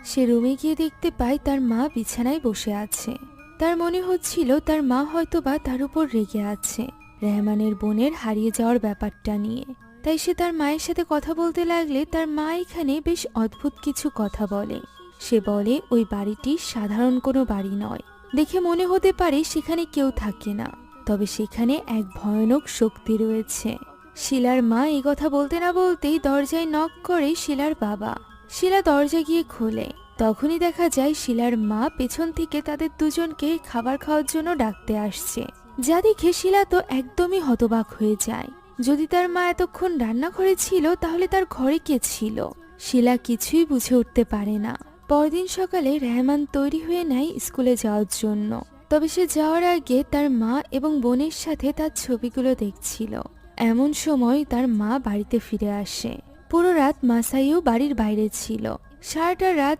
সে রুমে গিয়ে দেখতে পায় তার মা বিছানায় বসে আছে। তার মনে হচ্ছিল তার মা হয়তোবা তার উপর রেগে আছে রেহমানের বোনের হারিয়ে যাওয়ার ব্যাপারটা নিয়ে। তাই সে তার মায়ের সাথে কথা বলতে লাগলে তার মা এখানে বেশ অদ্ভুত কিছু কথা বলে। সে বলে ওই বাড়িটি সাধারণ কোনো বাড়ি নয়, দেখে মনে হতে পারে সেখানে কেউ থাকে না, তবে সেখানে এক ভয়ানক শক্তি রয়েছে। শিলার মা এই কথা বলতে না বলতেই দরজায় নক করে শিলার বাবা। শিলা দরজা গিয়ে খোলে, তখনই দেখা যায় শিলার মা পেছন থেকে তাদের দুজনকে খাবার খাওয়ার জন্য ডাকতে আসছে, যা দেখে শিলা তো একদমই হতবাক হয়ে যায়। যদি তার মা এতক্ষণ রান্নাঘরে ছিল তাহলে তার ঘরে কে ছিল? শিলা কিছুই বুঝে উঠতে পারে না। পরদিন সকালে রেহমান তৈরি হয়ে নেয় স্কুলে যাওয়ার জন্য। তবে সে যাওয়ার আগে তার মা এবং বোনের সাথে তার ছবিগুলো দেখছিল। এমন সময় তার মা বাড়িতে ফিরে আসে। পুরো রাত মাসাইও বাড়ির বাইরে ছিল। সারাটা রাত